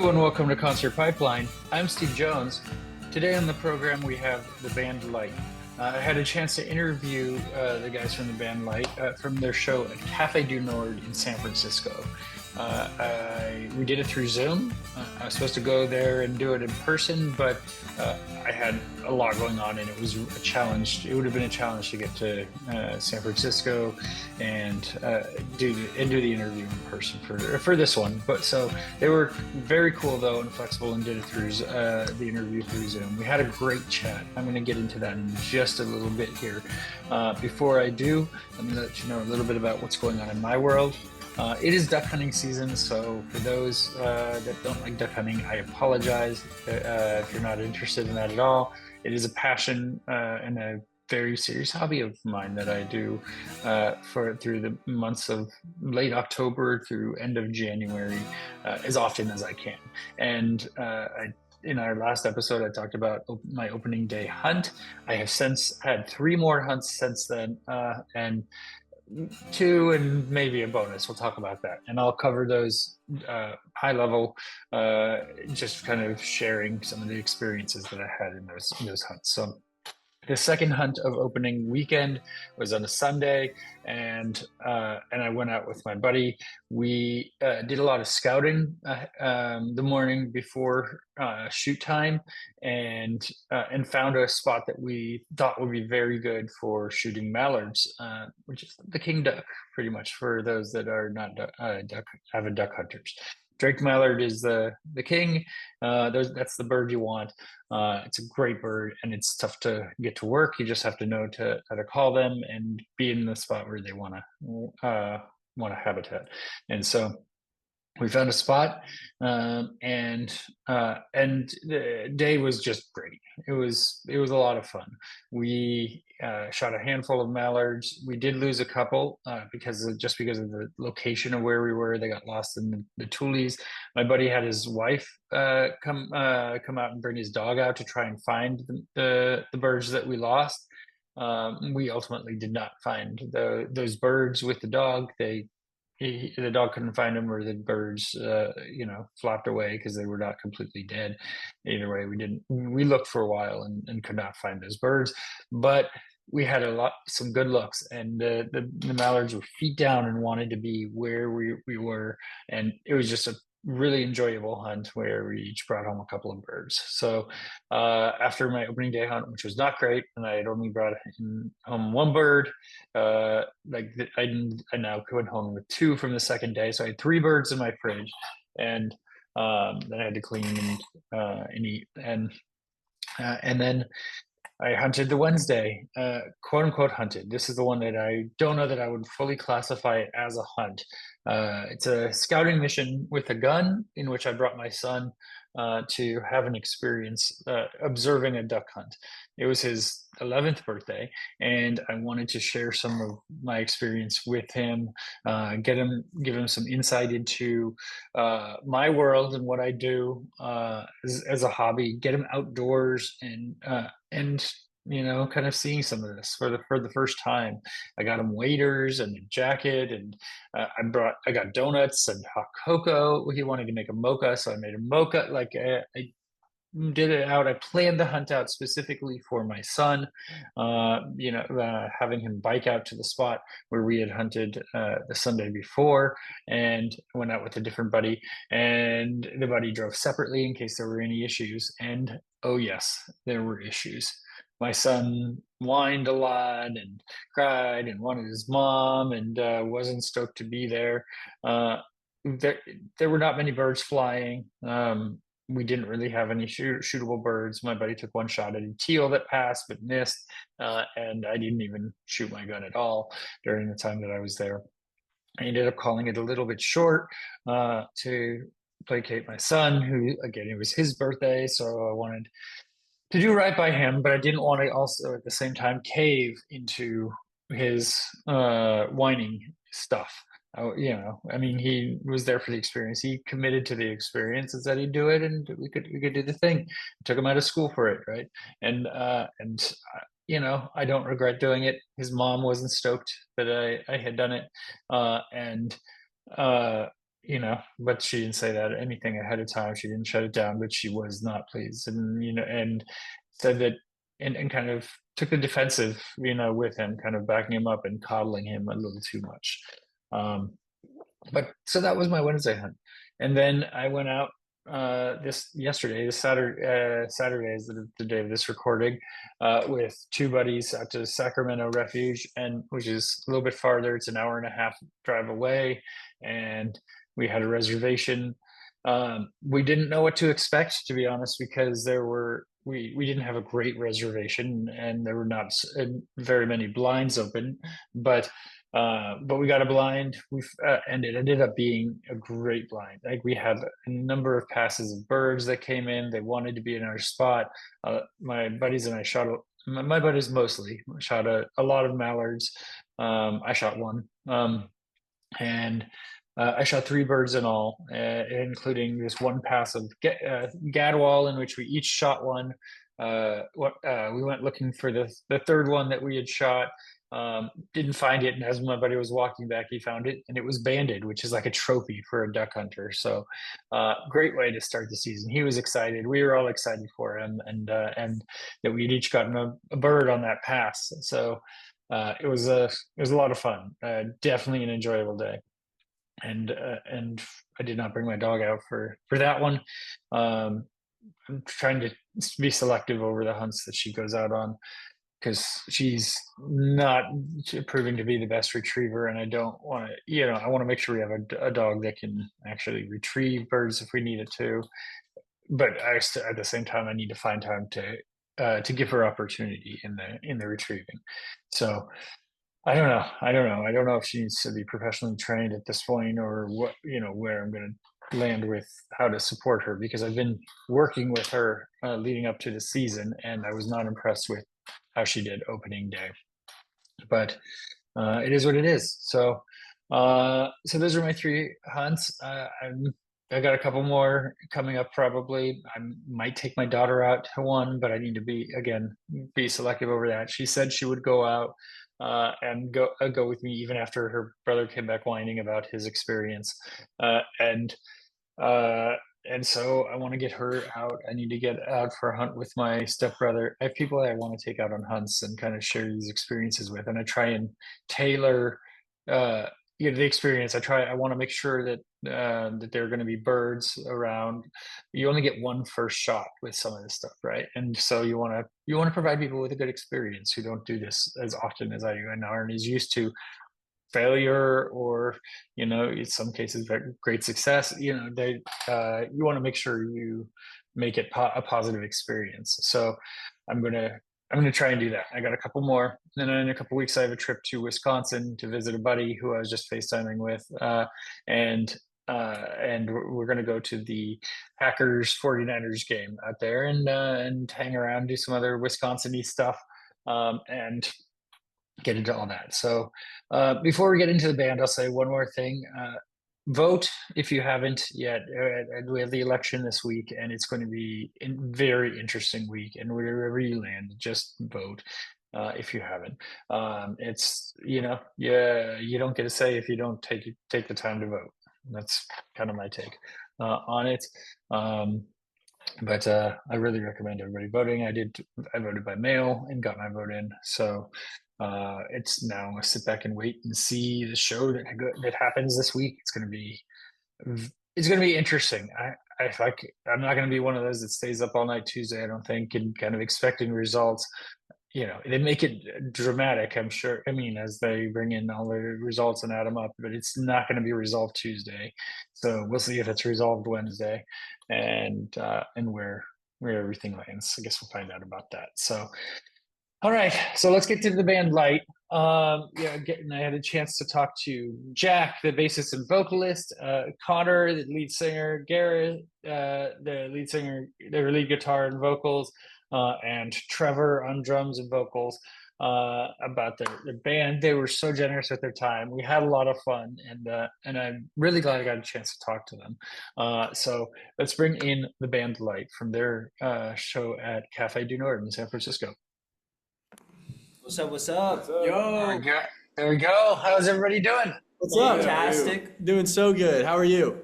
Hello and welcome to Concert Pipeline. I'm Steve Jones. Today on the program we have the band Light. I had a chance to interview the guys from the band Light from their show at Cafe du Nord in San Francisco. We did it through Zoom. I was supposed to go there and do it in person, but I had a lot going on and it was a challenge. It would have been a challenge to get to San Francisco and do the interview in person for this one. But so they were very cool though and flexible and did it through the interview through Zoom. We had a great chat. I'm going to get into that in just a little bit here. Before I do, let me let you know a little bit about what's going on in my world. It is duck hunting season, so for those that don't like duck hunting, I apologize if you're not interested in that at all. It is a passion and a very serious hobby of mine that I do through the months of late October through end of January as often as I can. And in our last episode, I talked about my opening day hunt. I have since had 3 more hunts since then, and 2 and maybe a bonus. We'll talk about that, and I'll cover those high level, just kind of sharing some of the experiences that I had in those hunts. So the second hunt of opening weekend was on a Sunday, and I went out with my buddy. We did a lot of scouting the morning before shoot time, and found a spot that we thought would be very good for shooting mallards, which is the king duck, pretty much for those that are not avid duck hunters. Drake mallard is the king. That's the bird you want. It's a great bird, and it's tough to get to work. You just have to know how to call them and be in the spot where they want to habitat. And so we found a spot, and the day was just great. It was a lot of fun. We shot a handful of mallards. We did lose a couple because of the location of where we were. They got lost in the tules. My buddy had his wife come out and bring his dog out to try and find the birds that we lost. We ultimately did not find those birds with the dog. The dog couldn't find them, or the birds, flopped away because they were not completely dead. Either way, we looked for a while and could not find those birds, but we had some good looks, and the mallards were feet down and wanted to be where we were, and it was just a really enjoyable hunt where we each brought home a couple of birds. So after my opening day hunt, which was not great, and I had only brought home 1 bird, I now went home with 2 from the second day. So I had 3 birds in my fridge, and then I had to clean and eat, and then I hunted the Wednesday, quote unquote hunted. This is the one that I don't know that I would fully classify it as a hunt. It's a scouting mission with a gun in which I brought my son to have an experience observing a duck hunt. It was his 11th birthday, and I wanted to share some of my experience with him, give him some insight into my world and what I do as a hobby, get him outdoors and kind of seeing some of this for the first time. I got him waders and a jacket, and I got donuts and hot cocoa. He wanted to make a mocha, so I made a mocha. I did it out. I planned the hunt out specifically for my son, having him bike out to the spot where we had hunted the Sunday before, and went out with a different buddy, and the buddy drove separately in case there were any issues. And oh yes, there were issues. My son whined a lot and cried and wanted his mom, and wasn't stoked to be there. There were not many birds flying. We didn't really have any shootable birds. My buddy took 1 shot at a teal that passed but missed, and I didn't even shoot my gun at all during the time that I was there. I ended up calling it a little bit short to placate my son, who, again, it was his birthday, so I wanted to do right by him, but I didn't want to also at the same time cave into his whining stuff. He was there for the experience. He committed to the experience and said he'd do it, and we could do the thing. Took him out of school for it, right? And I don't regret doing it. His mom wasn't stoked that I had done it, and but she didn't say that anything ahead of time. She didn't shut it down, but she was not pleased, and said that, and kind of took the defensive, with him, kind of backing him up and coddling him a little too much. Um, but so that was my Wednesday hunt, and then I went out this Saturday is the day of this recording, with two buddies out to Sacramento Refuge, and which is a little bit farther. It's an hour and a half drive away, and we had a reservation. We didn't know what to expect, to be honest, because we didn't have a great reservation, and there were not very many blinds open, but we got a blind. And it ended up being a great blind. Like, we had a number of passes of birds that came in. They wanted to be in our spot. My buddies and I shot. My buddies mostly shot a lot of mallards. I shot one, and I shot three birds in all, including this one pass of gadwall, in which we each shot one. We went looking for the third one that we had shot. Didn't find it, and as my buddy was walking back, he found it, and it was banded, which is like a trophy for a duck hunter. So, great way to start the season. He was excited. We were all excited for him, and that we'd each gotten a bird on that pass. So, it was a lot of fun. Definitely an enjoyable day, and I did not bring my dog out for that one. I'm trying to be selective over the hunts that she goes out on, because she's not proving to be the best retriever, and I don't want to, I want to make sure we have a dog that can actually retrieve birds if we need it to. But at the same time, I need to find time to give her opportunity in the retrieving. So I don't know. I don't know. I don't know if she needs to be professionally trained at this point, or what, where I'm going to land with how to support her, because I've been working with her leading up to the season, and I was not impressed with how she did opening day. But it is what it is. So those are my three hunts. I got a couple more coming up probably. I might take my daughter out to one, but I need to be selective over that. She said she would go out and go with me even after her brother came back whining about his experience. Uh, and uh, and so I want to get her out. I need to get out for a hunt with my stepbrother. I have people that I want to take out on hunts and kind of share these experiences with, and I try and tailor, uh, the experience. I want to make sure that there are going to be birds around. You only get one first shot with some of this stuff, right? And so you want to provide people with a good experience who don't do this as often as I do and aren't as used to failure, or in some cases great success. You want to make sure you make it a positive experience. So i'm gonna try and do that. I got a couple more, and then in a couple weeks I have a trip to Wisconsin to visit a buddy who I was just FaceTiming with, and we're going to go to the Packers 49ers game out there, and hang around, do some other Wisconsin-y stuff, and get into all that. So, before we get into the band, I'll say one more thing. Vote if you haven't yet. We have the election this week, and it's going to be a very interesting week. And wherever you land, just vote if you haven't. It's yeah, you don't get a say if you don't take the time to vote. That's kind of my take on it. But I really recommend everybody voting. I voted by mail and got my vote in. So it's now I sit back and wait and see the show that happens this week. It's going to be interesting. I'm not going to be one of those that stays up all night Tuesday, I don't think, and kind of expecting results. They make it dramatic, I'm sure. I mean, as they bring in all the results and add them up, but it's not going to be resolved Tuesday. So we'll see if it's resolved Wednesday, and where everything lands. I guess we'll find out about that. So, all right. So let's get to the band Light. I had a chance to talk to Jack, the bassist and vocalist, Connor, the lead singer, Garrett, the lead singer, their lead guitar and vocals, and Trevor on drums and vocals, about their band. They were so generous with their time. We had a lot of fun, and I'm really glad I got a chance to talk to them. So let's bring in the band Light from their show at Cafe du Nord in San Francisco. What's up? What's up? What's up? There we Yo. go. There we go. How's everybody doing? What's up? Fantastic. Doing so good. How are you?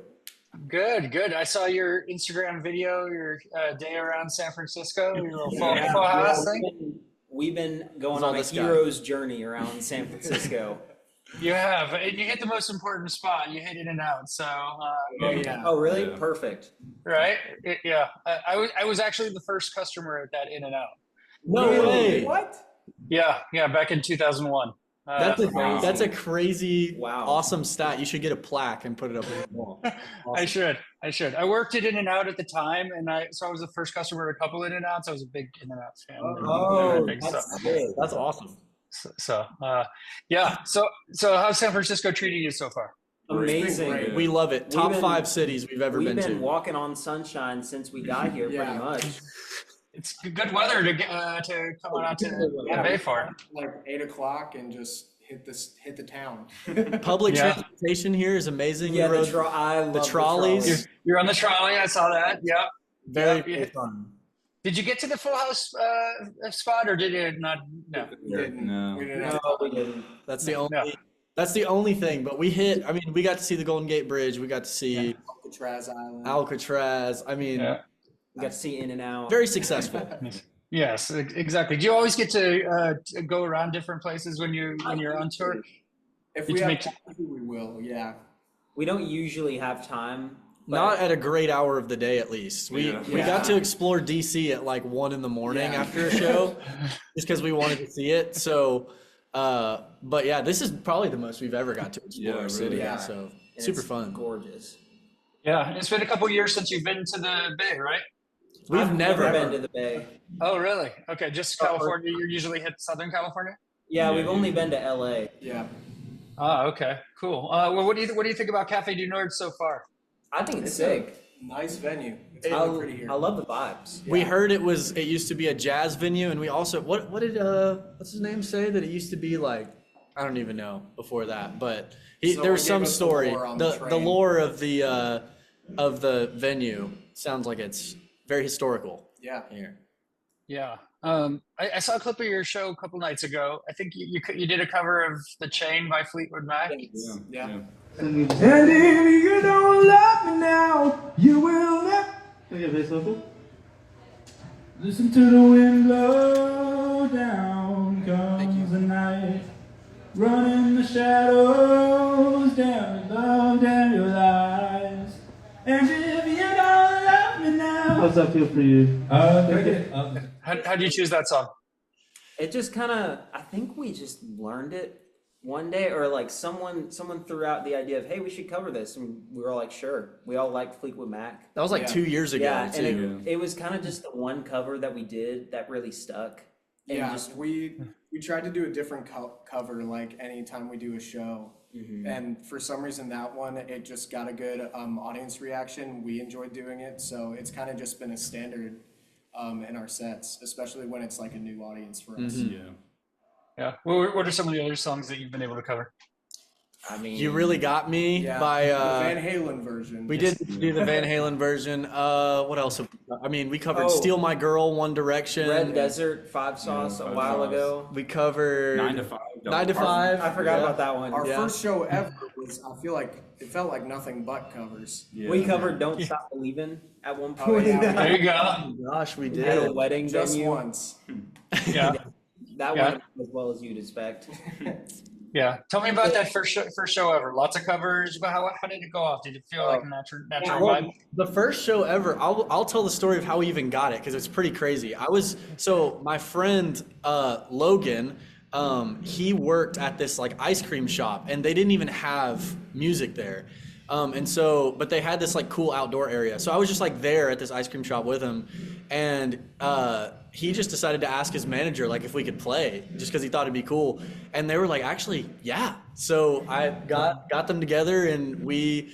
Good. I saw your Instagram video, your day around San Francisco, your little Yeah, full house yeah, thing. we've been going all on a this guy? hero's journey around San Francisco. You have, and you hit the most important spot. You hit In and Out. So, Yeah. Oh, really? Yeah. Perfect. right? Yeah. I was actually the first customer at that In and Out. No Really? way. What? Yeah. Back in 2001. That's a crazy, Wow. awesome stat. You should get a plaque and put it up on the wall. I should. I worked at In and Out at the time, and I was the first customer at a couple In and Outs. I was a big In and Out fan. Oh, Big stuff. that's good. That's awesome. Yeah. So how's San Francisco treating you so far? Amazing. great. We love it. Top been- 5 cities we've ever We've been been to. walking on sunshine since we got here, pretty much. It's good weather to get to come on out to the Bay for. Like 8 o'clock and just hit the town. Public Yeah. transportation here is amazing. Yeah, We the rode I love the trolleys. You're on the trolley. I saw that. Yep. very Yeah. fun. Did you get to the Full House spot, or did it not? No. We didn't. No. We didn't No, have we didn't. That's the No. only. That's the only thing. But we we got to see the Golden Gate Bridge. We got to see Alcatraz Island. Alcatraz. I mean, Yeah. We got to see In and Out. very successful. Yes, exactly. Do you always get to go around different places when you're on tour? If Did we you have make- time, we will. Yeah. We don't usually have time. but- Not at a great hour of the day, at least. We Yeah. got to explore DC at like 1 in the morning Yeah. after a show, just because we wanted to see it. So, but yeah, this is probably the most we've ever got to explore Yeah, a really. city. Yeah. So and super it's fun. Gorgeous. Yeah, it's been a couple years since you've been to the Bay, right? We've I've never been to the Bay. Oh, really? Okay, just California. You usually hit Southern California. Yeah, Yeah, we've only been to LA. Yeah. Oh, okay, cool. Well, what do you think about Cafe du Nord so far? I think it's It's sick. Nice venue. It's I, really pretty here. I love the vibes. We heard it used to be a jazz venue, and we also what did what's his name say that it used to be like? I don't even know before that, but Someone there was gave some us the story. lore on the The train. lore of the venue sounds like it's very historical Yeah. here. Yeah. I saw a clip of your show a couple nights ago. I think you did a cover of The Chain by Fleetwood Mac. Yeah. And if you don't love me now, you will never. Okay, bass vocal. Listen to the wind blow down, comes the night. Run in the shadows, down your love, down your lies. And if you don't love me now. How's that feel for you? How'd you choose that song? It just kind of, I think we just learned it one day, or like someone threw out the idea of, hey, we should cover this, and we were all like, sure. We all liked Fleetwood Mac. That was like Yeah. 2 years ago Yeah, too. and it was kind of just the one cover that we did that really stuck. And Yeah. just We tried to do a different cover like anytime we do a show. Mm-hmm. And for some reason that one, it just got a good audience reaction. We enjoyed doing it. So it's kind of just been a standard in our sets, especially when it's like a new audience for us. Mhm. Yeah. Yeah. What are some of the other songs that you've been able to cover? I mean, You really got me Yeah. by the Van Halen version. we did do the Van Halen version. What else? We covered Oh. "Steal My Girl," One Direction. Red Desert, Five Sauce Yeah, a Five while Sauce. ago. We covered 9 to 5. 9 to 5. I forgot Yeah. about that one. Our Yeah. first show ever was, I feel like, it felt like nothing but covers. Yeah. We covered Don't Stop Believing at one Oh, point. yeah. There you go. Oh my gosh, we We had a did. wedding Just venue. once. Yeah. That Yeah. went as well as you'd expect. Yeah. Tell me about that first show ever. Lots of covers. But how did it go off? Did it feel like a natural Well, vibe? the first show ever, I'll tell the story of how we even got it because it's pretty crazy. My friend Logan, he worked at this like ice cream shop and they didn't even have music there. But they had this like cool outdoor area. So I was just like there at this ice cream shop with him, and he just decided to ask his manager like if we could play, just because he thought it'd be cool. And they were like, actually, yeah. So I got them together and we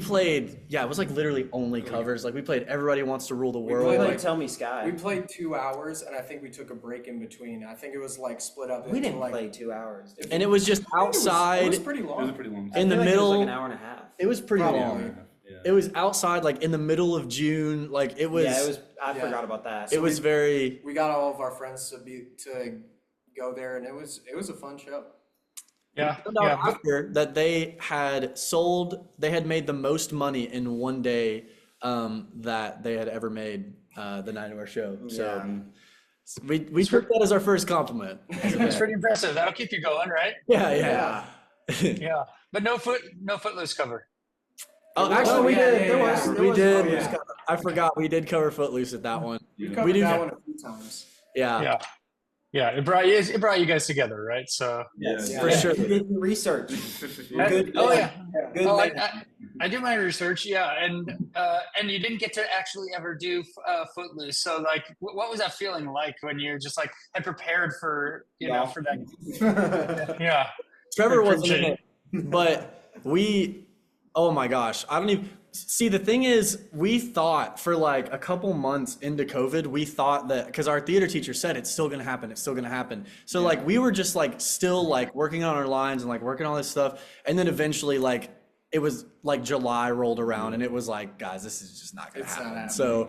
played. Yeah, it was like literally only covers. Like we played "Everybody Wants to Rule the World." played, Like, like- Tell Me Sky. We played 2 hours, and I think we took a break in between. I think it was like split up. We into, didn't like, play 2 hours. And it was just I think it was outside. pretty It was long. a pretty long I in the feel like it was middle- like an hour and a half. It was pretty Probably. long. Yeah. It was outside, like in the middle of June. Like it was. Yeah, it was. I Yeah. forgot about that. It was very. We got all of our friends to go there, and it was a fun show. Yeah. Found out Yeah. after that they had made the most money in one day that they had ever made the night of our show. So we took that as our first compliment. That's pretty impressive. That'll keep you going, right? Yeah. Yeah. But no Footloose cover. Oh, actually, we yeah, did. yeah, There yeah. was. There We was did. Footloose cover. I forgot we did cover Footloose at that one. We Yeah. covered We do. that one a few times. Yeah. Yeah. Yeah. It brought you guys together, right? So. Yes. For sure. You did your research. Good. Oh yeah. Good Oh, man. I do my research, yeah, and you didn't get to actually ever do Footloose. So like, what was that feeling like when you just like had prepared for for that? Yeah. Trevor I wasn't in appreciate it, but oh my gosh, I don't even see. The thing is, we thought for like a couple months into COVID, we thought that because our theater teacher said it's still gonna happen, it's still gonna happen. So like we were just like still like working on our lines and like working on all this stuff, and then eventually like it was like July rolled around and it was like, guys, this is just not gonna It's not happen. happening. So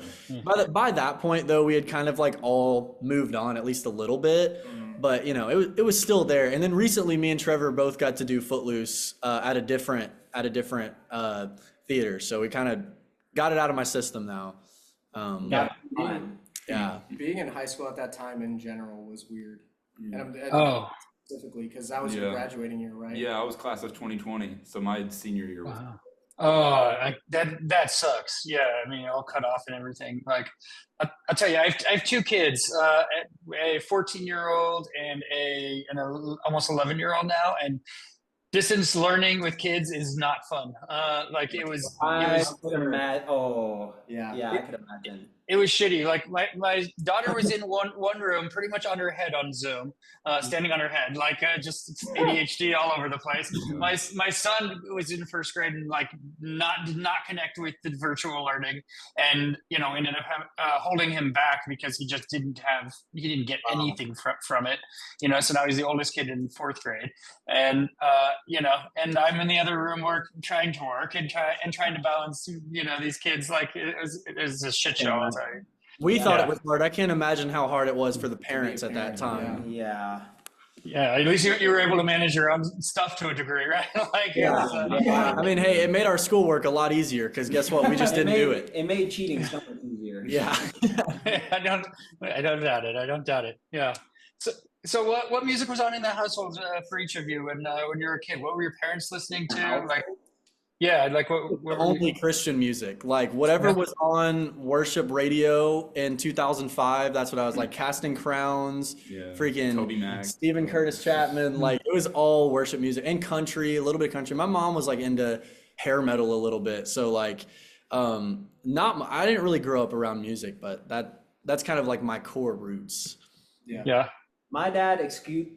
by that point though, we had kind of like all moved on at least a little bit. But it was still there. And then recently, me and Trevor both got to do Footloose at a different theater. So we kind of got it out of my system now. Yeah. Being in high school at that time in general was weird. And Oh. specifically because that was your graduating year, right? Yeah, I was class of 2020, so my senior year was. Wow. Oh, that sucks. Yeah, I mean, all cut off and everything. Like, I'll tell you, I have two kids, a 14-year-old and an almost 11-year-old now, and distance learning with kids is not fun. Like it was. I could imagine. Oh, Yeah. I could imagine. It was shitty. Like my daughter was in one room, pretty much on her head on Zoom, standing on her head, like just ADHD all over the place. My son was in first grade and like did not connect with the virtual learning, and ended up holding him back because he just didn't get anything from it. So now he's the oldest kid in fourth grade, and and I'm in the other room trying to work and trying to balance these kids. Like it was a shit show. We thought it was hard. I can't imagine how hard it was for the parents at that time. Yeah. Yeah, at least you were able to manage your own stuff to a degree, right? Like, I mean, hey, it made our schoolwork a lot easier because guess what? We just didn't do it. It made cheating so much easier. Yeah. I don't doubt it. I don't doubt it. Yeah. So what music was on in the household for each of you when you were a kid? What were your parents listening to? Like, yeah, like what Only Christian music, like whatever was on worship radio in 2005. That's what I was like. Casting Crowns, freaking Toby Mac, Stephen Curtis Chapman. Like it was all worship music and country, a little bit of country. My mom was like into hair metal a little bit, so like, I didn't really grow up around music, but that's kind of like my core roots. Yeah. My dad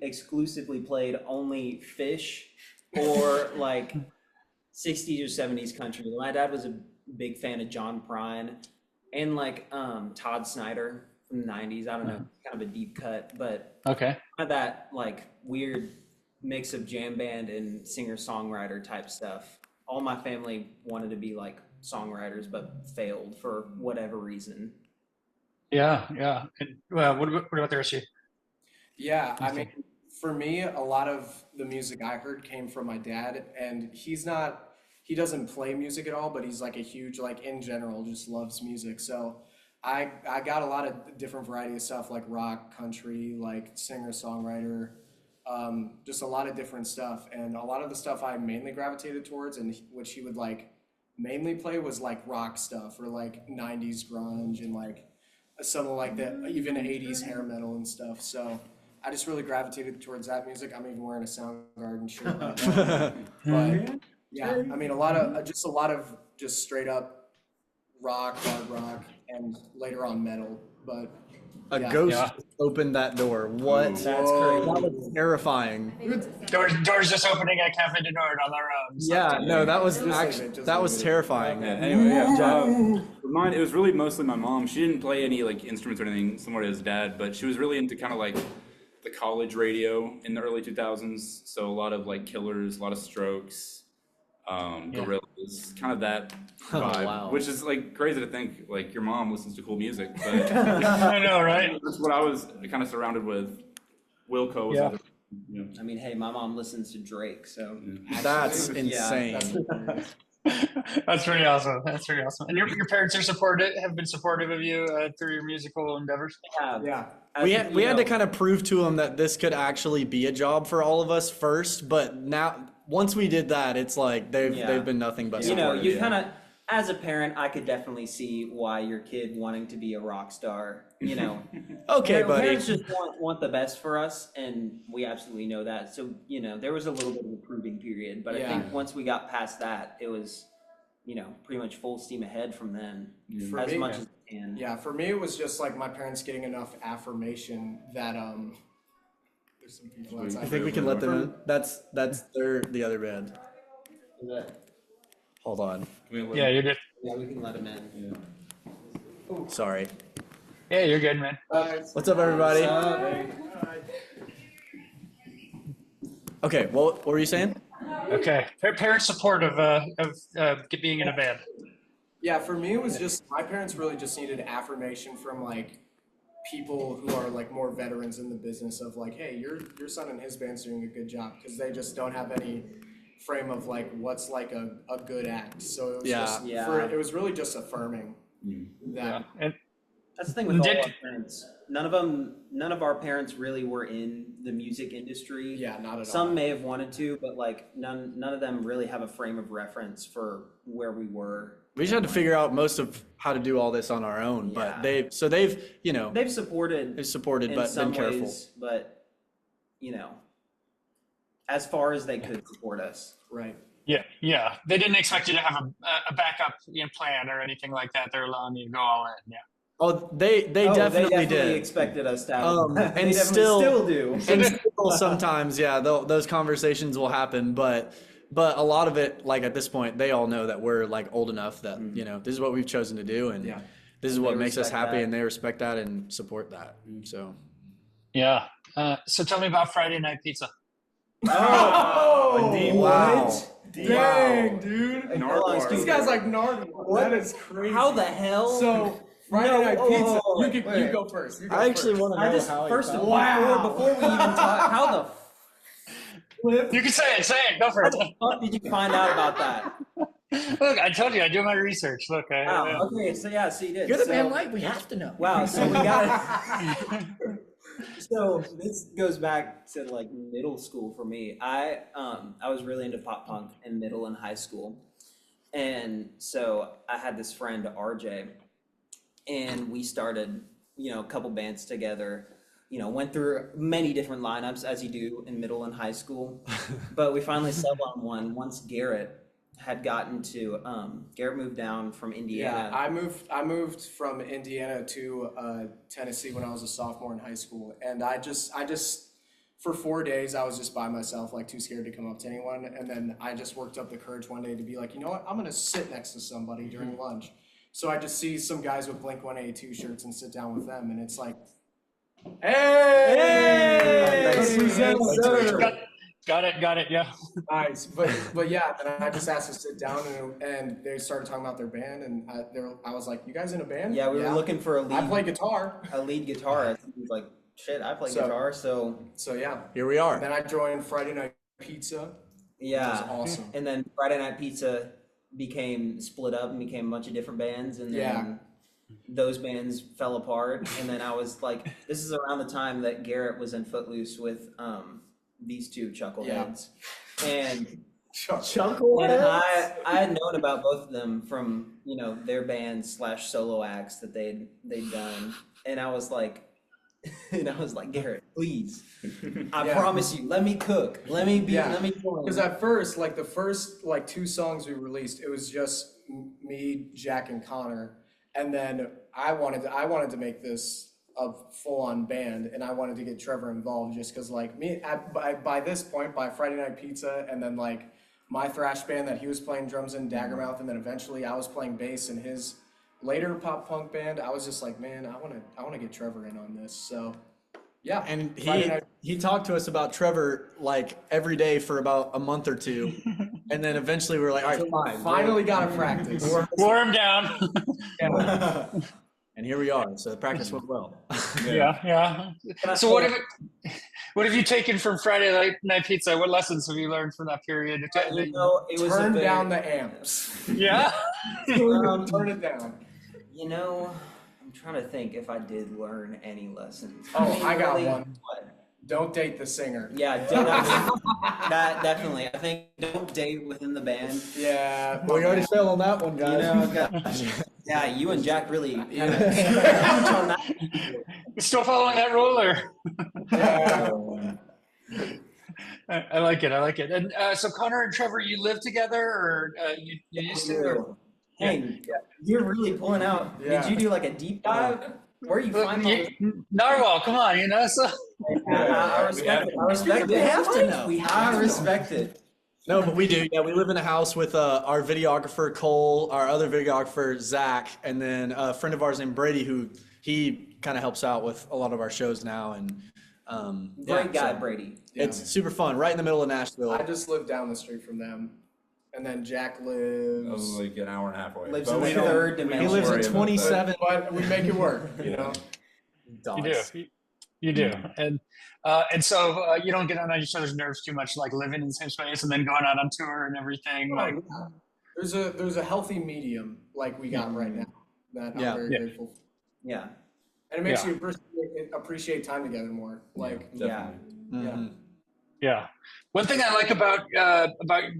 exclusively played only Fish or like 60s or 70s country. My dad was a big fan of John Prine and like Todd Snyder from the 90s. I don't know, kind of a deep cut, but Okay. that like weird mix of jam band and singer-songwriter type stuff. All my family wanted to be like songwriters, but failed for whatever reason. Yeah. And, what about the rest of you? Yeah, I mean, for me, a lot of the music I heard came from my dad, and he doesn't play music at all, but he's like a huge, like in general, just loves music. So I got a lot of different variety of stuff like rock, country, like singer-songwriter, just a lot of different stuff. And a lot of the stuff I mainly gravitated towards and which he would like mainly play was like rock stuff or like 90s grunge and like some of like the even 80s hair metal and stuff. So I just really gravitated towards that music. I'm even wearing a Soundgarden shirt right now. But yeah, I mean a lot of just straight up rock, hard rock, and later on metal. But A ghost opened that door. What? That's That crazy. was terrifying. Doors just opening at Cafe du Nord on their own. Yeah, no, that was that was terrifying. For mine, it was really mostly my mom. She didn't play any like instruments or anything, similar to his dad, but she was really into kind of like the college radio in the early 2000s. So a lot of like Killers, a lot of Strokes, Gorillaz, kind of that vibe, wow. which is like crazy to think like your mom listens to cool music, but I know, right? that's what I was kind of surrounded with. Wilco was Yeah. I mean, hey, my mom listens to Drake, so That's Yeah, insane. That's pretty awesome. That's pretty awesome. And your parents have been supportive of you through your musical endeavors. Yeah. We had to kind of prove to them that this could actually be a job for all of us first, but now once we did that, it's like they've been nothing but supportive. you kind of, as a parent, I could definitely see why your kid wanting to be a rock star. Okay, buddy. Parents just want the best for us, and we absolutely know that. So there was a little bit of a proving period, but I think once we got past that, it was pretty much full steam ahead from then, as much as we can. Yeah, for me it was just like my parents getting enough affirmation that there's some people outside. I think we can let them in. That's the other band. Is that- Hold on. Yeah, you're good. Yeah, we can let them in. Sorry. Yeah, you're good, man. What's up, everybody? Okay, what were you saying? Okay, parent support of being in a band. Yeah, for me it was just my parents really just needed affirmation from like people who are like more veterans in the business of like, hey, your son and his band's doing a good job, because they just don't have any frame of like what's like a good act. So it was it was really just affirming that. And That's the thing with all our parents. None of our parents really were in the music industry. Yeah, not at all. Some may have wanted to, but like none of them really have a frame of reference for where we were. We just had to figure out most of how to do all this on our own, but they've They've supported in but some been careful. ways, but as far as they could support us. Right. Yeah. They didn't expect you to have a backup plan or anything like that. They're allowing you to go all in. Yeah. Oh, they definitely did. Expected us to have And they still do. And still sometimes, those conversations will happen, but a lot of it, like at this point, they all know that we're like old enough that this is what we've chosen to do, and this is what makes us happy, and they respect that and support that. So so tell me about Friday Night Pizza. wow. Dang, dude. Nardwuar. This guy's like Nardwuar. That is crazy. How the hell? So Friday Night Pizza. You go first. I actually want to know First of all, before we even talk, how the You can say it. Go for it. fuck did you find out about that? Look, I told you I do my research. Look, Wow. Okay, so you did. You're the band light. We have to know. Wow. So we got it. So this goes back to like middle school for me. I was really into pop punk in middle and high school, and so I had this friend RJ, and we started a couple bands together. Went through many different lineups as you do in middle and high school, but we finally settled on one once Garrett had gotten to Garrett moved down from Indiana. Yeah, I moved from Indiana to Tennessee when I was a sophomore in high school, and I just for 4 days I was just by myself, like too scared to come up to anyone, and then I just worked up the courage one day to be like, you know what, I'm gonna sit next to somebody during lunch. So I just see some guys with Blink-182 shirts and sit down with them, and it's like, hey! Got it. Yeah. Nice, but yeah, then I just asked to sit down, and they started talking about their band, and I was like, "You guys in a band?" Yeah, we were looking for a lead. I play guitar. A lead guitarist. He was like, "Shit, I play guitar." So yeah, here we are. Then I joined Friday Night Pizza. Yeah, which was awesome. And then Friday Night Pizza became split up and became a bunch of different bands, and then those bands fell apart. And then I was like, this is around the time that Garrett was in Footloose with these two chuckleheads, and Chuckleheads. And I had known about both of them from their bands / solo acts that they'd done, and I was like, Garrett, please, I promise you, let me cook, let me join. Because at first, like the first 2 songs we released, it was just me, Jack, and Connor, and then I wanted to make this a full-on band, and I wanted to get Trevor involved just because by this point, by Friday Night Pizza, and then like my thrash band that he was playing drums in, Daggermouth, and then eventually I was playing bass in his later pop punk band, I was just like, man, I want to get Trevor in on this. So yeah, and he talked to us about Trevor like every day for about a month or 2, and then eventually we were like, all right, fine, finally got to practice. Wore him down. And here we are. So the practice went well. Yeah. So what have you taken from Friday Night Pizza? What lessons have you learned from that period? You know, it was Turn down the amps. Yeah. Turn it down. You know, I'm trying to think if I did learn any lessons. Oh, mean, I got really, one. What? Don't date the singer. Yeah, that definitely. I think don't date within the band. Yeah. We already fell on that one, You guys. know, yeah, you and Jack really. Still following that rule, or? Yeah. I like it. And so Connor and Trevor, you live together, or you used to? Or? Hey, you're really pulling out. Yeah. Did you do like a deep dive? Where are you finding? Narwhal, come on, So I respect it. I respect it. We have to know. I respect it. No, but we do. Yeah, we live in a house with our videographer Cole, our other videographer Zach, and then a friend of ours named Brady, who he kind of helps out with a lot of our shows now. And Great guy, so Brady. it's super fun, right in the middle of Nashville. I just live down the street from them. And then Jack lives. like an hour and a half away. Lives But in we the don't- third we don't dimension. He lives worry at about 27. But we make it work, you know? you do. You do. And so you don't get on each other's nerves too much, like living in the same space and then going out on tour and everything. Like, There's a healthy medium like we got right now that I'm very grateful for. Yeah. And it makes you appreciate time together more. Like, Yeah. yeah. One thing I like about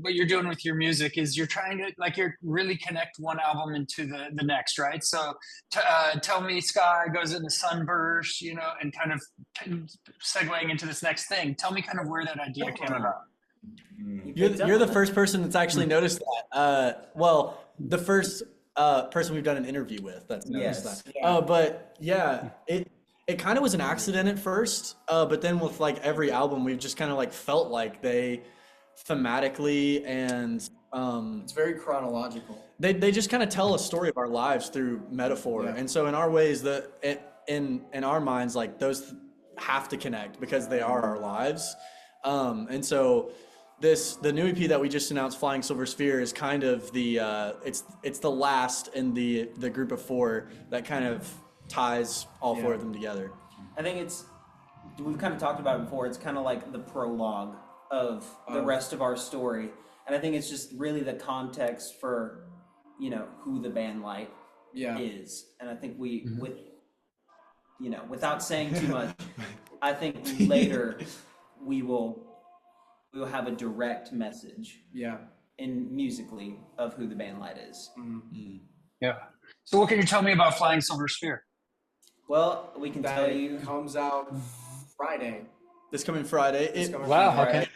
what you're doing with your music is you're trying to you're really connect one album into the next, right? So Tell Me Sky goes into Sunburst, and kind of segueing into this next thing. Tell me kind of where that idea came about. You're the first person that's actually noticed that. Well, the first person we've done an interview with that's noticed that. But yeah, it kind of was an accident at first, but then with every album, we've just kind of felt like they thematically and it's very chronological. They just kind of tell a story of our lives through metaphor, and so in our ways, in our minds, those have to connect because they are our lives, and so the new EP that we just announced, Flying Silver Sphere, is kind of the it's the last in the group of four that kind of ties all four of them together. I think we've kind of talked about it before. It's kind of like the prologue of the rest of our story. And I think it's just really the context for, who the band Light is. And I think without saying too much, I think later we will have a direct message in musically of who the band Light is. Yeah. So what can you tell me about Flying Silver Sphere? Well, we can tell you. Comes out Friday. This coming Friday. Okay.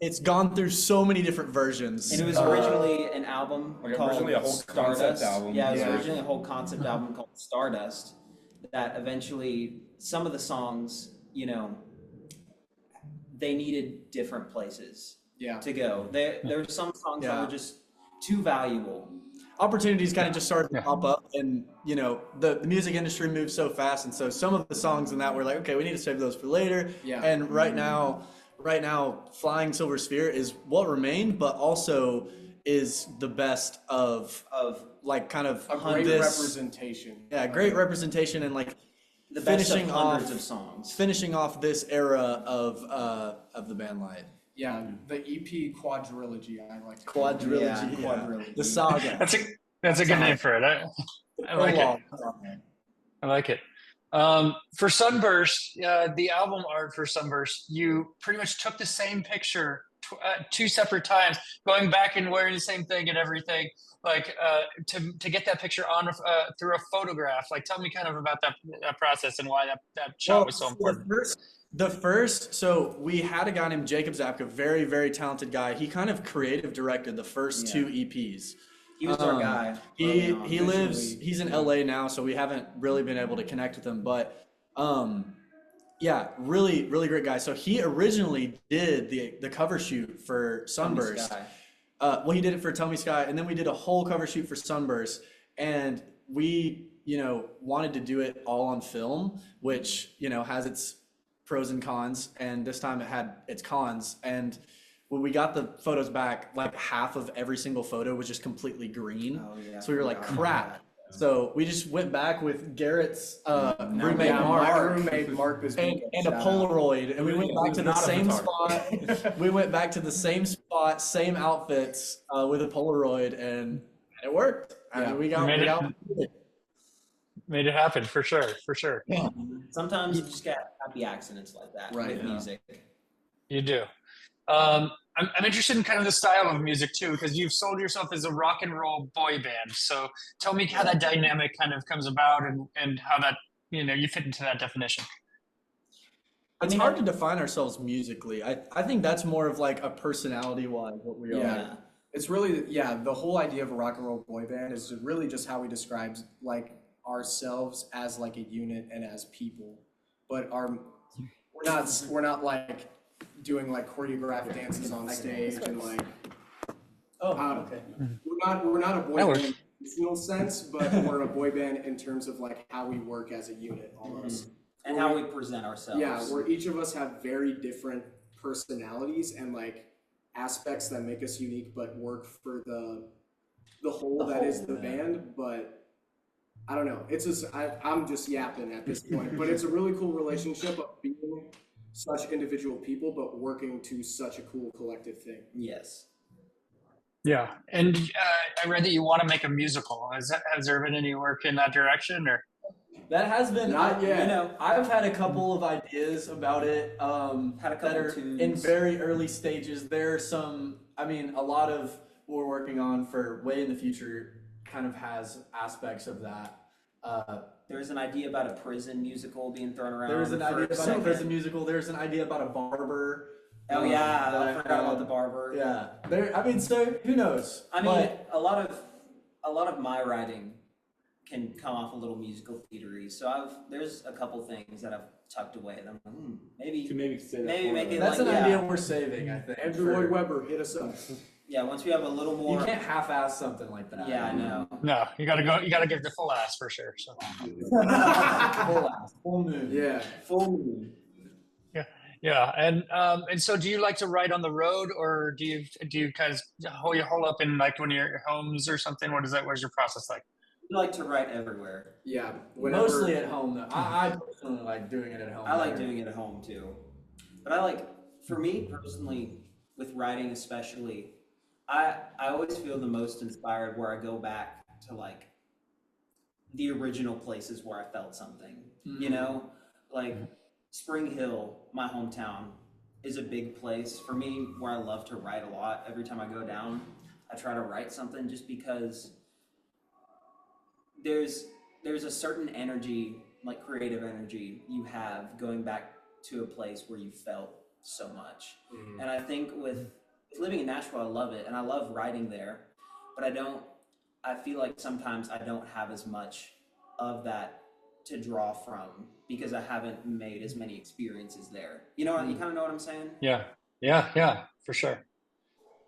It's gone through so many different versions. And it was originally an album called originally a whole Stardust. concept album. Yeah, it was originally a whole concept album called Stardust that eventually some of the songs, they needed different places to go. There were some songs that were just too valuable. Opportunities kind of just started to pop up, and the music industry moves so fast, and so some of the songs in that were like, okay, we need to save those for later. And right now Flying Silver Sphere is what remained, but also is the best of kind of a great representation. Great representation, and the best of hundreds of songs. Finishing off this era of the band Light. Yeah, the EP quadrilogy, I like to Quadrilogy. Quadrilogy. The saga. That's a good name for it. I like it. I like it. For Sunburst, the album art for Sunburst, you pretty much took the same picture two separate times, going back and wearing the same thing and everything, to get that picture on through a photograph. Tell me kind of about that process and why that shot was so important. So we had a guy named Jacob Zapka, very, very talented guy. He kind of creative directed the first two EPs. He was our guy. He's in LA now, so we haven't really been able to connect with him, but really, really great guy. So he originally did the cover shoot for Sunburst. He did it for Tell Me Sky, and then we did a whole cover shoot for Sunburst, and we, wanted to do it all on film, which, has its pros and cons, and this time it had its cons. And when we got the photos back, half of every single photo was just completely green. So we were like, crap, So we just went back with Garrett's roommate Yeah, Mark. my roommate Mark was and a Polaroid, and we went back to the same spot. We went back to the same spot, same outfits with a Polaroid, and it worked. I mean, we got made it happen for sure. Yeah. Sometimes you just get happy accidents like that with music. You do. I'm interested in kind of the style of music too, because you've sold yourself as a rock and roll boy band. So tell me how that dynamic kind of comes about and how that, you fit into that definition. It's hard to define ourselves musically. I think that's more of like a personality-wise what we are. It's really, the whole idea of a rock and roll boy band is really just how we describe like ourselves as like a unit and as people. But we're not like doing like choreographed dances on stage and like we're not a boy band in a traditional sense, but we're a boy band in terms of like how we work as a unit almost. And how we present ourselves. Yeah, where each of us have very different personalities and like aspects that make us unique but work for the whole that is the band. But I don't know, it's just I'm just yapping at this point, but it's a really cool relationship of being such individual people, but working to such a cool collective thing. Yes. Yeah, and I read that you want to make a musical. Has there been any work in that direction, or? That has been Not yet. I've had a couple of ideas about it. Had a couple that are tunes. in very early stages. There are some. I mean, a lot of what we're working on for way in the future kind of has aspects of that. There's an idea about a prison musical being thrown around. There was an idea about a second. prison musical. There's an idea about a barber. Oh yeah, I forgot about the barber. Yeah, I mean, so who knows? I mean, a lot of my writing can come off a little musical theatery. So there's a couple things that I've tucked away that I'm like, maybe make it. That's like, an idea we're saving, I think. Andrew Lloyd Webber, hit us up. Yeah, once we have a little more. You can't half-ass something like that. Yeah, I know. No, you gotta give the full ass for sure. So. Full moon. Yeah, full moon. Yeah, and so do you like to write on the road, or do you guys hold up in like one of your homes or something? What's your process like? We like to write everywhere. Yeah, mostly at home though. I personally like doing it at home. I like doing it at home too, but for me personally, with writing especially, I always feel the most inspired where I go back to like the original places where I felt something. Like Spring Hill, my hometown, is a big place for me where I love to write a lot. Every time I go down, I try to write something just because there's a certain energy, like creative energy, you have going back to a place where you felt so much. Mm-hmm. And I think with living in Nashville, I love it, and I love writing there, but I feel like sometimes I don't have as much of that to draw from because I haven't made as many experiences there. You kind of know what I'm saying? Yeah, for sure.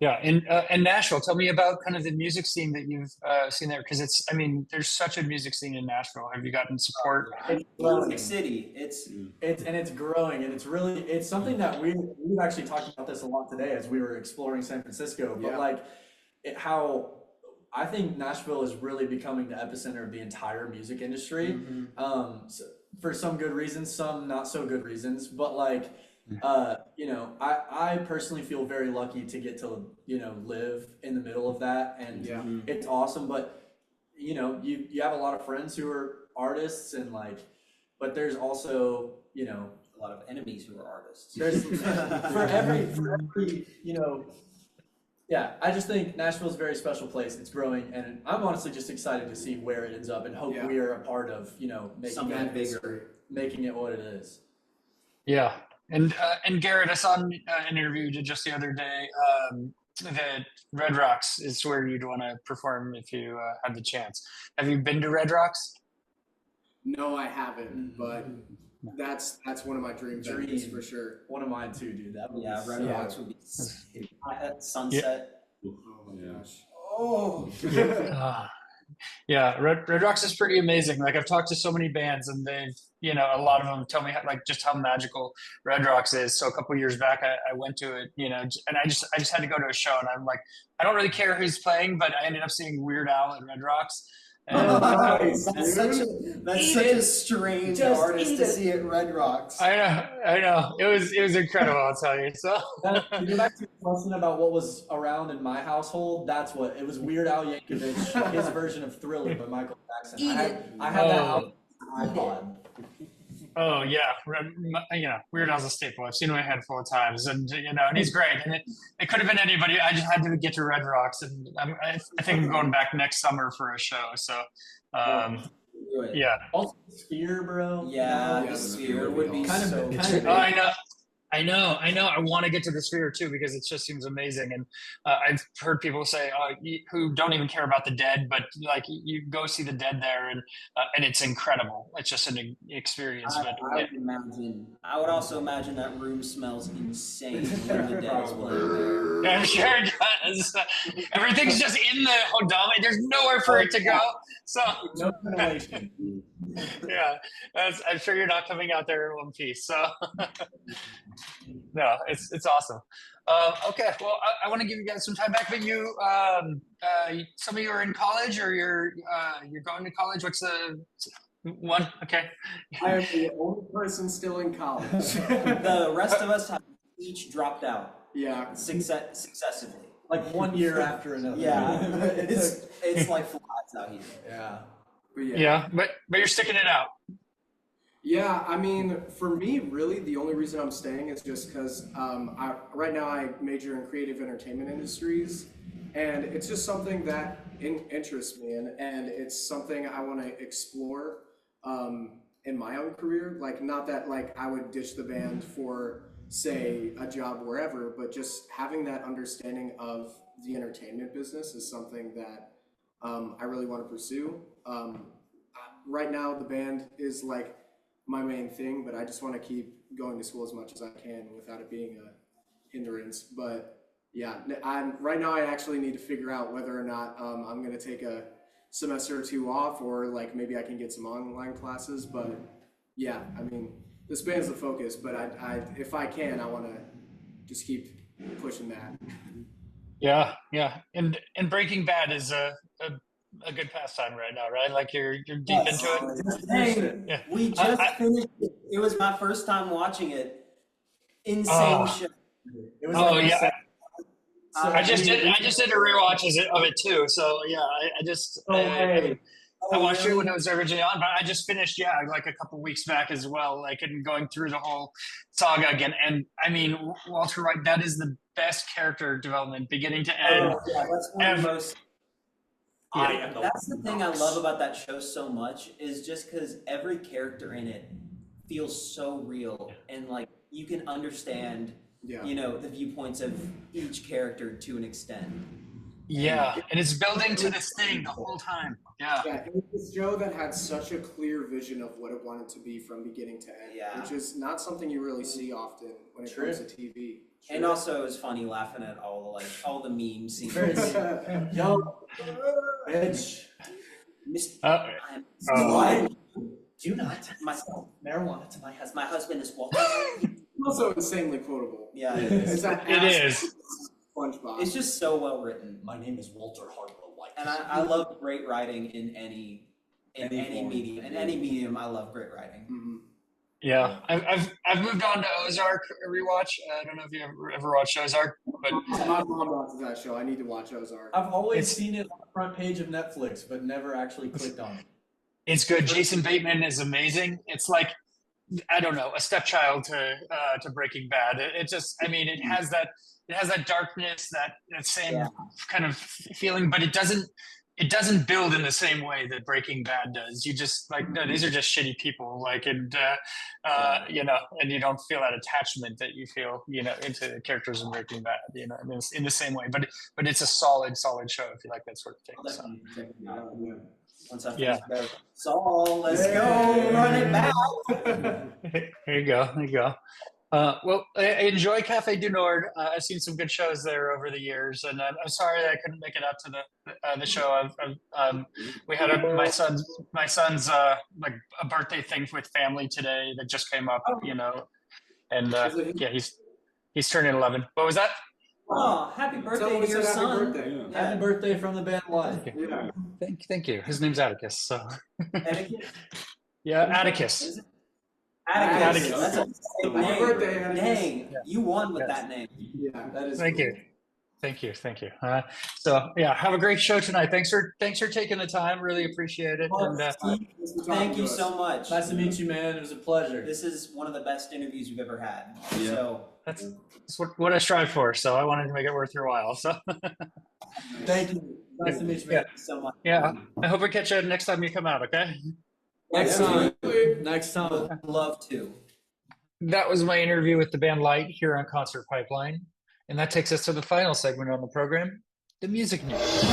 Yeah, and Nashville, tell me about kind of the music scene that you've seen there, because there's such a music scene in Nashville. Have you gotten support? It's a city. It's growing, and it's something that we've actually talked about this a lot today as we were exploring San Francisco. But how I think Nashville is really becoming the epicenter of the entire music industry. Mm-hmm. So for some good reasons, some not so good reasons, but I personally feel very lucky to get to, live in the middle of that, and it's awesome. But, you have a lot of friends who are artists but there's also, a lot of enemies who are artists. There's for every, I just think Nashville's a very special place. It's growing, and I'm honestly just excited to see where it ends up and hope we are a part of, making it what it is. Yeah. And Garrett, I saw an interview you did just the other day that Red Rocks is where you'd want to perform if you had the chance. Have you been to Red Rocks? No, I haven't, but that's one of my dreams for sure. One of mine too, dude. Red Rocks would be at sunset. Oh my gosh. Oh. Yeah, Red Rocks is pretty amazing. Like, I've talked to so many bands, and they've, a lot of them tell me just how magical Red Rocks is. So a couple years back, I went to it, and I just had to go to a show, and I'm like, I don't really care who's playing, but I ended up seeing Weird Al at Red Rocks, Nice, That's dude. such a strange Just artist eat to it. see at Red Rocks. I know. It was incredible, I'll tell you. So To go back to your question about what was around in my household, that's what it was. Weird Al Yankovic, his version of Thriller by Michael Jackson. I had that Oh. on iPod. Oh yeah, Weird Al's a staple. I've seen him a handful of times, and and he's great. And it could have been anybody. I just had to get to Red Rocks, and I think I'm going back next summer for a show. So, Do it. yeah. Also, Sphere, bro. Yeah, Yeah, the the sphere would be Kind of- so kind of- big. Oh, I know. I want to get to the Sphere too because it just seems amazing. And I've heard people say who don't even care about the Dead, but like you go see the Dead there, and it's incredible. It's just an experience. I would also imagine that room smells insane when the Dead is playing there. I'm sure it does. Everything's just in the Hodama. There's nowhere for it to go. So No ventilation. yeah, I'm sure you're not coming out there in one piece. So no, it's awesome. Okay, well, I want to give you guys some time back, but you, some of you are in college, or you're going to college. What's the one? Okay. I am the only person still in college. The rest of us have each dropped out Yeah. successively. Like 1 year after another. Yeah, it's like flies out here. Yeah. But Yeah, but you're sticking it out. Yeah, I mean, for me, really, the only reason I'm staying is just because right now I major in creative entertainment industries, and it's just something that interests me, and it's something I want to explore in my own career. Like, not that like I would ditch the band for, say, a job wherever, but just having that understanding of the entertainment business is something that I really want to pursue. Right now, the band is like my main thing, but I just want to keep going to school as much as I can without it being a hindrance. But yeah, right now I actually need to figure out whether or not I'm going to take a semester or two off, or like maybe I can get some online classes. But yeah, I mean, this band's the focus, but I if I can, I want to just keep pushing that. Yeah, and Breaking Bad is a good pastime right now, right? Like you're deep into it. Hey, Yeah. we just finished it. It was my first time watching it. Insane show. It was Oh like yeah. I just did a rewatch of it too. So yeah, I watched it when it was originally on, but I just finished like a couple weeks back as well, like and going through the whole saga again. And I mean, Walter White, that is the best character development beginning to end. Yeah, that's one of the most. Yeah. That's the thing I love about that show so much, is just because every character in it feels so real, and like you can understand, Yeah. the viewpoints of each character to an extent. Yeah, and it's building to this thing the whole time. Yeah. Yeah, it was this show that had such a clear vision of what it wanted to be from beginning to end, Yeah. which is not something you really see often when it comes to TV. And also, it was funny laughing at all the meme scenes. Yo, bitch. I'm Oh. do not marijuana to my husband. My husband is Walter. Also insanely quotable. Yeah, it is. It's that It ass is. SpongeBob. It's just so well written, My name is Walter Hartwell White. and I love great writing in any Any form. medium. In any medium, I love great writing. Mhm. Yeah, I've moved on to Ozark rewatch. I don't know if you ever watched Ozark, but My mom watches that show. I need to watch Ozark. I've always It's- seen it on the front page of Netflix, but never actually clicked on it. it's good. Jason Bateman is amazing. It's like, I don't know, a stepchild to Breaking Bad. It just, I mean, it has that darkness, that same kind of feeling, but it doesn't build in the same way that Breaking Bad does. You just like, no, these are just shitty people, like, and and you don't feel that attachment that you feel, into the characters in Breaking Bad, in the same way. But it's a solid show if you like that sort of thing. I'll So. definitely check it out. Once I Yeah. finish better. Saul, let's go run it back. There you go. Well, I enjoy Cafe du Nord. I've seen some good shows there over the years, and I'm sorry that I couldn't make it out to the show. We had my son's like a birthday thing with family today that just came up, and Is it his- he's turning 11. What was that? Oh, happy Tell birthday him we to your said happy son. birthday. Yeah. Happy birthday from the band Live. Yeah. Thank you. His name's Atticus. So Etiquette? yeah, What Atticus. is it? Atticus. Atticus. That's a sick Happy name. birthday, Atticus. Dang, Yeah. you won with Yes. that name. Yeah, that is Thank cool. you. Thank you. So yeah, have a great show tonight. Thanks for taking the time. Really appreciate it. And Steve, Thanks for talking thank to you us. so much. Nice to meet you, man. It was a pleasure. This is one of the best interviews we've ever had. Yeah. So that's what I strive for. So I wanted to make it worth your while. So Thank you. Nice to meet you, man. yeah, thank you so much. yeah. I hope we catch you next time you come out. Okay. Next time. Absolutely. Next time. Would love to. That was my interview with the band Light here on Concert Pipeline, and that takes us to the final segment on the program, the music news.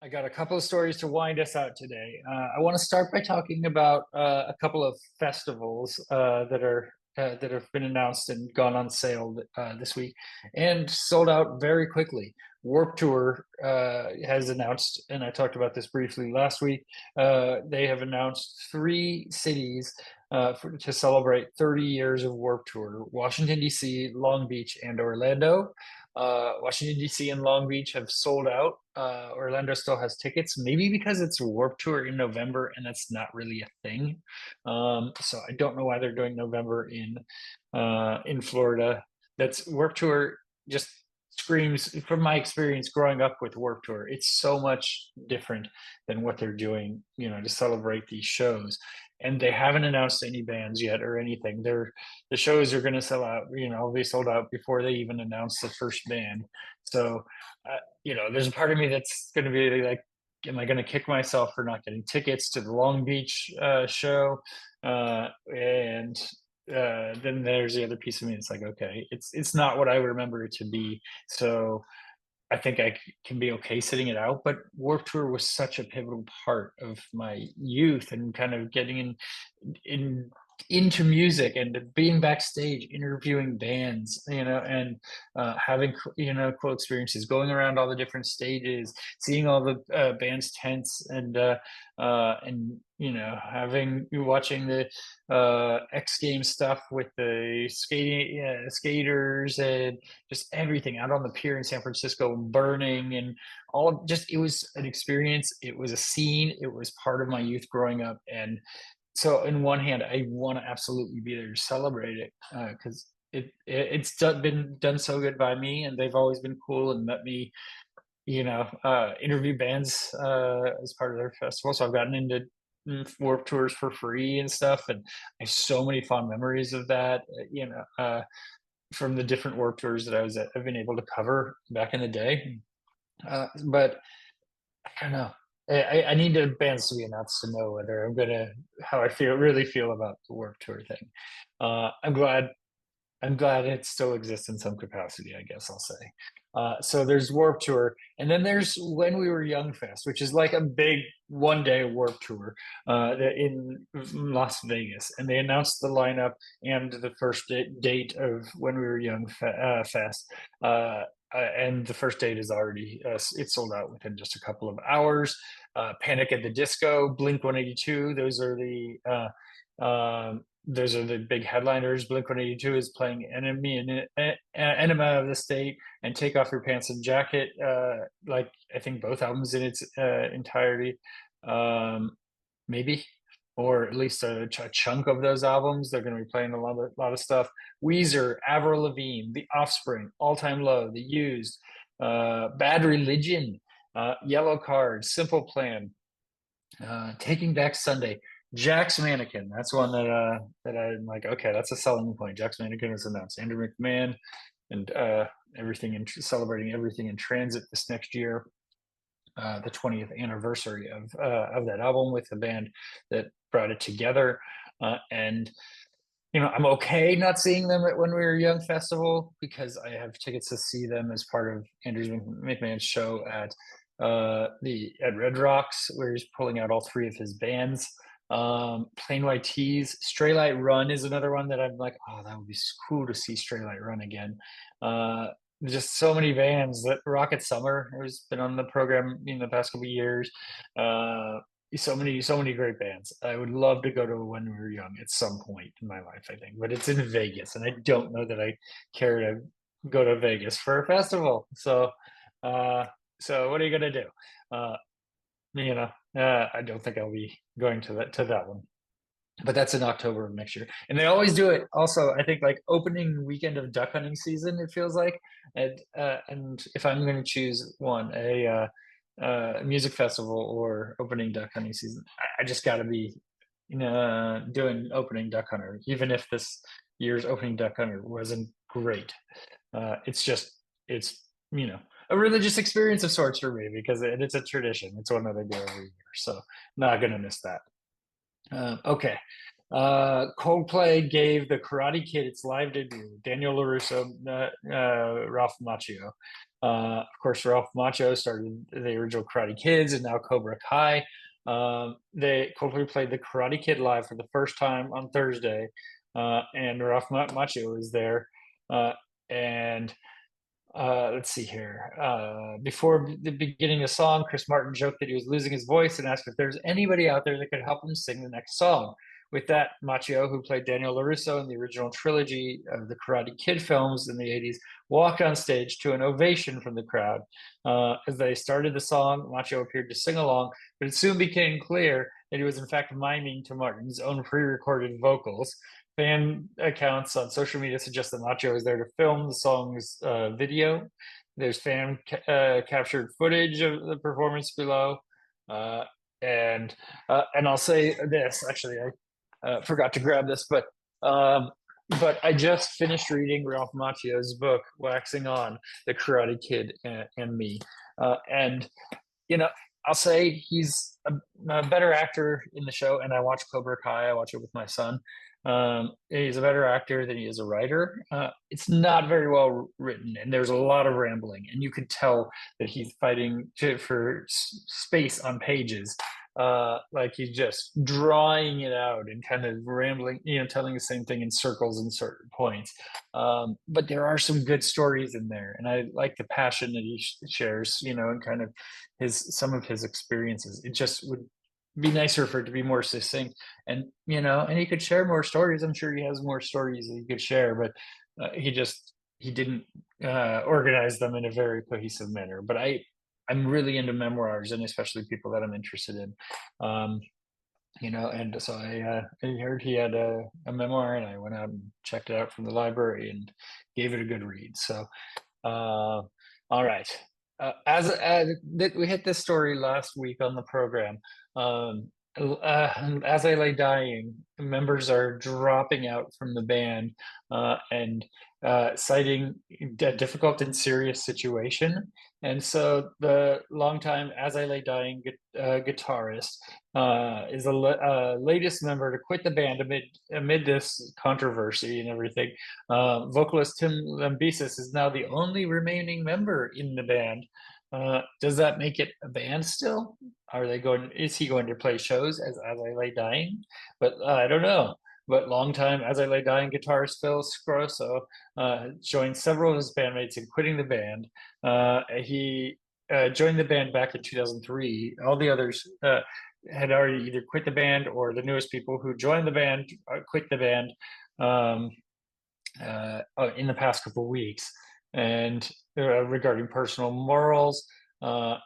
I got a couple of stories to wind us out today. I want to start by talking about a couple of festivals that have been announced and gone on sale this week and sold out very quickly. Warped Tour has announced, and I talked about this briefly last week. They have announced 3 cities to celebrate 30 years of Warped Tour: Washington D.C., Long Beach, and Orlando. Washington D.C. and Long Beach have sold out. Orlando still has tickets, maybe because it's a Warped Tour in November, and that's not really a thing. So I don't know why they're doing November in Florida. That's Warped Tour just screams, from my experience growing up with Warped Tour, it's so much different than what they're doing, to celebrate these shows. And they haven't announced any bands yet or anything. The shows are going to sell out, be sold out before they even announce the first band. So, there's a part of me that's going to be like, am I going to kick myself for not getting tickets to the Long Beach show? And then there's the other piece of me. It's like, okay, it's not what I remember it to be. So I think I can be okay sitting it out. But Warped Tour was such a pivotal part of my youth and kind of getting into music and being backstage, interviewing bands, and having cool experiences, going around all the different stages, seeing all the bands' tents, and watching the X Games stuff with the skaters and just everything out on the pier in San Francisco burning, and it was an experience. It was a scene. It was part of my youth growing up. And so in one hand, I want to absolutely be there to celebrate it, because it's been done so good by me, and they've always been cool and let me, interview bands as part of their festival. So I've gotten into Warped Tours for free and stuff, and I have so many fond memories of that. From the different Warped Tours that I've been able to cover back in the day. But I don't know. I need the bands to be announced to know whether how I really feel about the Warped Tour thing. I'm glad it still exists in some capacity, I guess I'll say. So there's Warped Tour, and then there's When We Were Young Fest, which is like a big one-day Warped Tour in Las Vegas. And they announced the lineup and the first date of When We Were Young Fest. And the first date is already it's sold out within just a couple of hours. Panic at the Disco, Blink-182, those are the big headliners. Blink-182 is playing Enema of the State and Take Off Your Pants and Jacket, like I think both albums in its entirety, maybe, or at least a chunk of those albums. They're going to be playing a lot of stuff. Weezer, Avril Lavigne, The Offspring, All Time Low, The Used, Bad Religion, Yellow Card, Simple Plan, Taking Back Sunday, Jack's Mannequin. That's one that I'm like, okay, that's a selling point. Jack's Mannequin is announced. Andrew McMahon and celebrating everything in transit this next year. The 20th anniversary of that album with the band that brought it together, and I'm okay not seeing them at When We Were Young Festival because I have tickets to see them as part of Andrew McMahon's show at Red Rocks, where he's pulling out all 3 of his bands. Plain White T's, Stray Light Run is another one that I'm like, oh, that would be cool to see Stray Light Run again. just so many bands. That Rocket Summer has been on the program in the past couple of years. Uh, so many great bands. I would love to go to When We Were Young at some point in my life, I think, but it's in Vegas, and I don't know that I care to go to Vegas for a festival. Uh, so what are you gonna do? Uh, I don't think I'll be going to that one, but that's in October of next year. And they always do it. Also, I think like opening weekend of duck hunting season. It feels like, and if I'm going to choose one, music festival or opening duck hunting season, I just got to be, doing opening duck hunter, even if this year's opening duck hunter wasn't great. It's just it's a religious experience of sorts for me because it's a tradition. It's one that I do every year, so not gonna miss that. Okay. Coldplay gave the Karate Kid its live debut. Daniel LaRusso, Ralph Macchio. Of course, Ralph Macchio started the original Karate Kids and now Cobra Kai. Coldplay played the Karate Kid live for the first time on Thursday, and Ralph Macchio was there. And let's see here. Before the beginning of the song, Chris Martin joked that he was losing his voice and asked if there's anybody out there that could help him sing the next song. With that, Macchio, who played Daniel LaRusso in the original trilogy of the Karate Kid films in the 80s, walked on stage to an ovation from the crowd. As they started the song, Macchio appeared to sing along, but it soon became clear that he was in fact miming to Martin's own pre-recorded vocals. Fan accounts on social media suggest that Nacho is there to film the song's video. There's fan captured footage of the performance below, and I'll say this. Actually, I forgot to grab this, but I just finished reading Ralph Macchio's book, Waxing On: The Karate Kid and Me, and I'll say he's a better actor in the show, and I watch Cobra Kai. I watch it with my son. He's a better actor than he is a writer. It's not very well written, and there's a lot of rambling, and you could tell that he's fighting for space on pages. Like he's just drawing it out and kind of rambling, telling the same thing in circles in certain points. But there are some good stories in there, and I like the passion that he shares, and kind of some of his experiences. It just would be nicer for it to be more succinct, and and he could share more stories. I'm sure he has more stories that he could share, but he didn't organize them in a very cohesive manner. But I'm really into memoirs, and especially people that I'm interested in. And so I heard he had a memoir, and I went out and checked it out from the library and gave it a good read. So all right. As we hit this story last week on the program, as I lay dying, members are dropping out from the band and citing a difficult and serious situation. And so the longtime As I Lay Dying guitarist is the latest member to quit the band amid this controversy and everything. Vocalist Tim Lambesis is now the only remaining member in the band. Does that make it a band still? Is he going to play shows as I Lay Dying? But I don't know. But longtime As I Lay Dying guitarist Phil Scroso joined several of his bandmates in quitting the band. He joined the band back in 2003. All the others had already either quit the band, or the newest people who joined the band quit the band in the past couple of weeks. And regarding personal morals,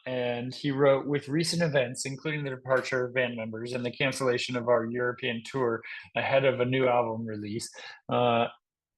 and he wrote, with recent events, including the departure of band members and the cancellation of our European tour ahead of a new album release,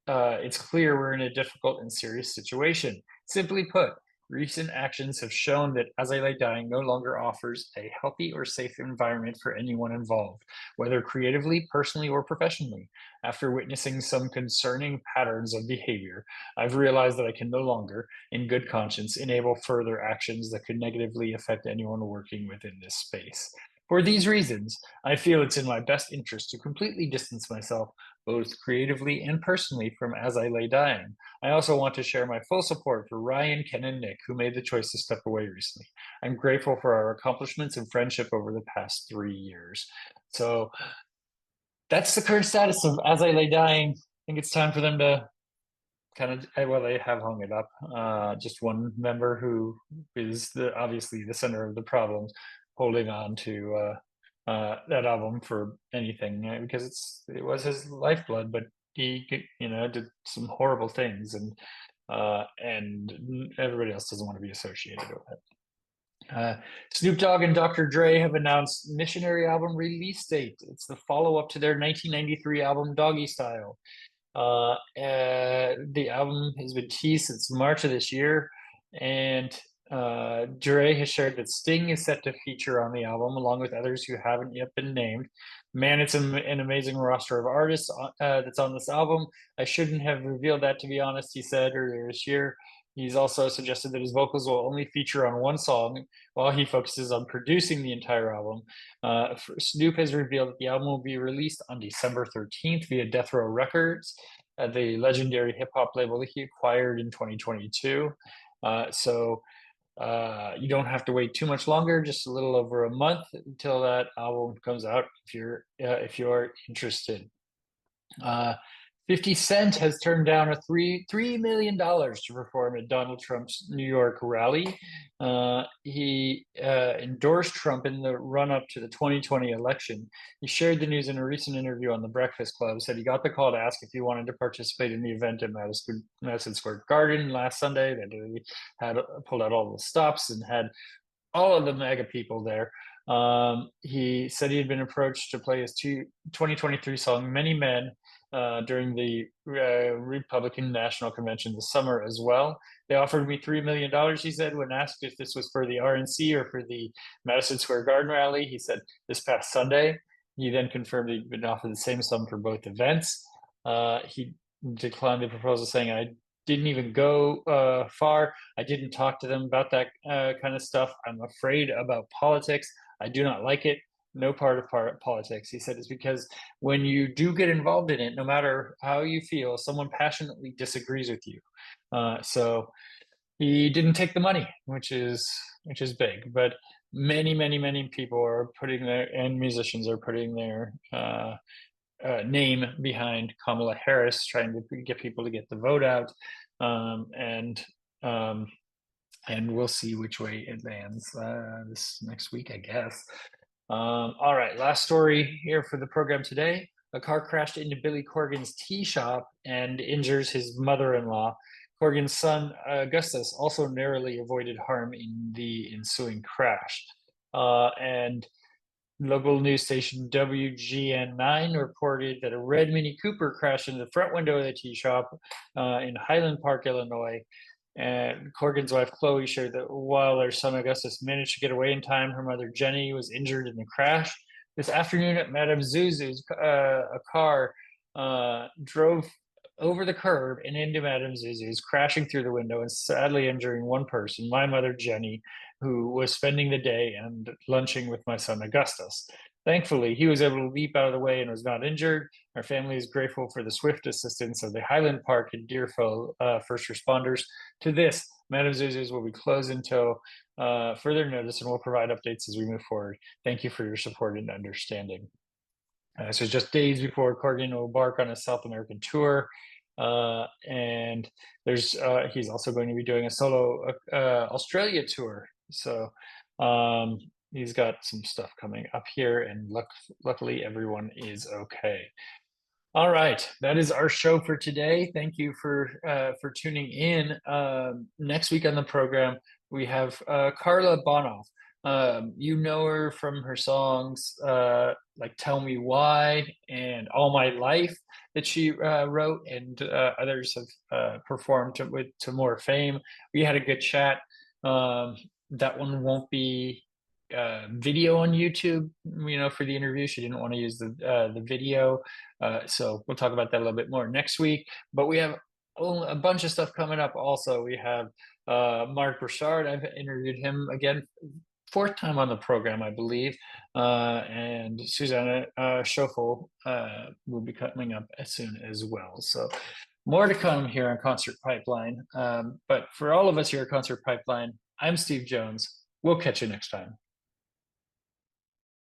it's clear we're in a difficult and serious situation. Simply put, recent actions have shown that As I Lay Dying no longer offers a healthy or safe environment for anyone involved, whether creatively, personally, or professionally. After witnessing some concerning patterns of behavior, I've realized that I can no longer, in good conscience, enable further actions that could negatively affect anyone working within this space. For these reasons, I feel it's in my best interest to completely distance myself, both creatively and personally, from As I Lay Dying. I also want to share my full support for Ryan, Ken, and Nick, who made the choice to step away recently. I'm grateful for our accomplishments and friendship over the past 3 years. So that's the current status of As I Lay Dying. I think it's time for them to they have hung it up. Just one member who is obviously the center of the problem, holding on to that album for anything, because it was his lifeblood, but he did some horrible things, and everybody else doesn't want to be associated with it. Snoop Dogg and Dr. Dre have announced Missionary album release date. It's the follow-up to their 1993 album Doggy Style. The album has been teased since March of this year, and Dre has shared that Sting is set to feature on the album, along with others who haven't yet been named. Man, it's an amazing roster of artists that's on this album. I shouldn't have revealed that, to be honest, he said earlier this year. He's also suggested that his vocals will only feature on one song while he focuses on producing the entire album. Snoop has revealed that the album will be released on December 13th via Death Row Records, the legendary hip-hop label that he acquired in 2022. So you don't have to wait too much longer, just a little over a month until that album comes out if you're interested. 50 Cent has turned down $3 million to perform at Donald Trump's New York rally. He endorsed Trump in the run-up to the 2020 election. He shared the news in a recent interview on The Breakfast Club, said he got the call to ask if he wanted to participate in the event at Madison Square Garden last Sunday, that he had pulled out all the stops and had all of the mega people there. He said he had been approached to play his 2023 song Many Men during the Republican National Convention this summer as well. They offered me $3 million, he said, when asked if this was for the RNC or for the Madison Square Garden rally. He said this past Sunday. He then confirmed he'd been offered the same sum for both events. He declined the proposal, saying, "I didn't even go far. I didn't talk to them about that kind of stuff. I'm afraid about politics. I do not like it. No part of politics," he said, is because when you do get involved in it, no matter how you feel, someone passionately disagrees with you. So he didn't take the money, which is big. But many people are and musicians are putting their name behind Kamala Harris, trying to get people to get the vote out, and we'll see which way it lands this next week, I guess. All right, last story here for the program today. A car crashed into Billy Corgan's tea shop and injures his mother-in-law. Corgan's son, Augustus, also narrowly avoided harm in the ensuing crash. And local news station WGN9 reported that a red Mini Cooper crashed into the front window of the tea shop in Highland Park, Illinois. And Corgan's wife, Chloe, shared that while their son Augustus managed to get away in time, her mother, Jenny, was injured in the crash. This afternoon at Madame Zuzu's, a car drove over the curb and into Madame Zuzu's, crashing through the window and sadly injuring one person, my mother, Jenny, who was spending the day and lunching with my son, Augustus. Thankfully, he was able to leap out of the way and was not injured. Our family is grateful for the swift assistance of the Highland Park and Deerfield first responders. To this, Madame Zuzu's will be closed until further notice, and we'll provide updates as we move forward. Thank you for your support and understanding. So just days before Corgan will embark on a South American tour, and he's also going to be doing a solo Australia tour. So he's got some stuff coming up here, and luckily everyone is okay. All right, that is our show for today. Thank you for tuning in. Next week on the program, we have Carla Bonoff. You know her from her songs like Tell Me Why and All My Life that she wrote, and others have performed to more fame. We had a good chat. That one won't be video on YouTube, for the interview. She didn't want to use the video, so we'll talk about that a little bit more next week. But we have a bunch of stuff coming up. Also, we have Mark Broussard. I've interviewed him again, fourth time on the program, I believe, and Susanna Schoeffel will be coming up as soon as well. So more to come here on Concert Pipeline. But for all of us here at Concert Pipeline, I'm Steve Jones. We'll catch you next time.